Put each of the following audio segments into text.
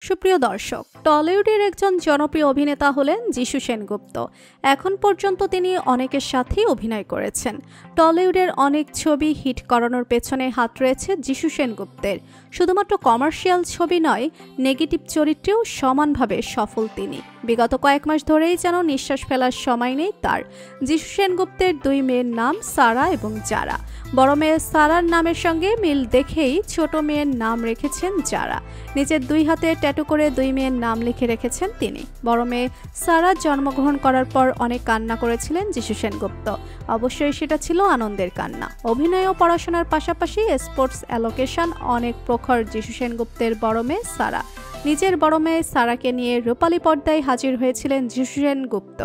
সুপ্রিয় দর্শক, টলিউডের একজন জনপ্রিয় অভিনেতা হলেন যিশু সেনগুপ্ত। এখন পর্যন্ত তিনি অনেকের সাথেই অভিনয় করেছেন। টলিউডের অনেক ছবি হিট করানোর পেছনে হাত রয়েছে যিশু সেনগুপ্তের। শুধুমাত্র কমার্শিয়াল ছবি নয়, নেগেটিভ চরিত্রেও সমানভাবে সফল তিনি। বিগত কয়েক মাস ধরেই যেন নিঃশ্বাস ফেলার সময় নেই তার। যিশু সেনগুপ্তের দুই মেয়ের নাম সারা এবং যারা। বড় মেয়ে সারার নামের সঙ্গে মিল দেখেই ছোট মেয়ের নাম রেখেছেন যারা। নিজের দুই হাতে ট্যাটু করে দুই মেয়ের নাম লিখে রেখেছেন তিনি। বড় মেয়ে সারা জন্মগ্রহণ করার পর অনেক কান্না করেছিলেন যিশু সেনগুপ্ত। অবশ্যই সেটা ছিল আনন্দের কান্না। অভিনয় ও পড়াশোনার পাশাপাশি স্পোর্টস অ্যালোকেশন অনেক প্রখর যিশু সেনগুপ্তের বড় মেয়ে সারা। নিজের বড় মেয়ে সারাকে নিয়ে রূপালী পর্দায় হাজির হয়েছিলেন যিশু সেনগুপ্ত।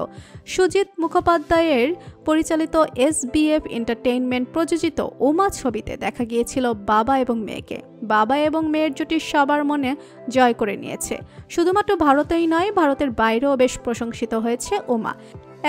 সুজিত মুখোপাধ্যায়ের পরিচালিত SBF এন্টারটেইনমেন্ট প্রযোজিত উমা ছবিতে দেখা গিয়েছিল বাবা এবং মেয়েকে। বাবা এবং মেয়ের জুটি সবার মনে জয় করে নিয়েছে। শুধুমাত্র ভারতেই নয়, ভারতের বাইরেও বেশ প্রশংসিত হয়েছে উমা।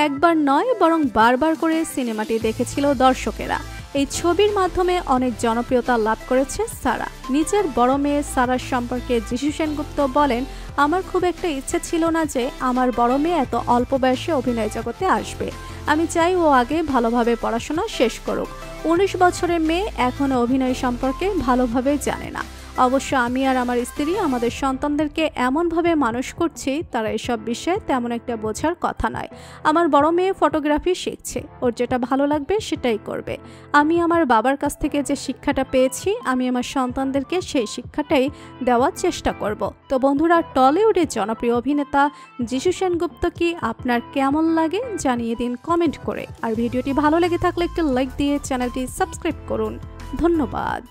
একবার নয়, বরং বারবার করে সিনেমাটি দেখেছিল দর্শকেরা। এই ছবির মাধ্যমে অনেক জনপ্রিয়তা লাভ করেছে সারা। নিজের বড় মেয়ে সারার সম্পর্কে যিশু সেনগুপ্ত বলেন, আমার খুব একটা ইচ্ছে ছিল না যে আমার বড় মেয়ে এত অল্প বয়সে অভিনয় জগতে আসবে। আমি চাই ও আগে ভালোভাবে পড়াশোনা শেষ করুক। 19 বছরের মেয়ে এখনো অভিনয় সম্পর্কে ভালোভাবে জানে না। অবশ্য আমি আর আমার স্ত্রী আমাদের সন্তানদেরকে এমনভাবে মানুষ করছি, তারা এসব বিষয়ে তেমন একটা বোঝার কথা নয়। আমার বড় মেয়ে ফটোগ্রাফি শিখছে, ওর যেটা ভালো লাগবে সেটাই করবে। আমি আমার বাবার কাছ থেকে যে শিক্ষাটা পেয়েছি, আমি আমার সন্তানদেরকে সেই শিক্ষাটাই দেওয়ার চেষ্টা করব। তো বন্ধুরা, টলিউডের জনপ্রিয় অভিনেতা যিশু সেনগুপ্ত কি আপনার কেমন লাগে জানিয়ে দিন কমেন্ট করে। আর ভিডিওটি ভালো লেগে থাকলে একটি লাইক দিয়ে চ্যানেলটি সাবস্ক্রাইব করুন। ধন্যবাদ।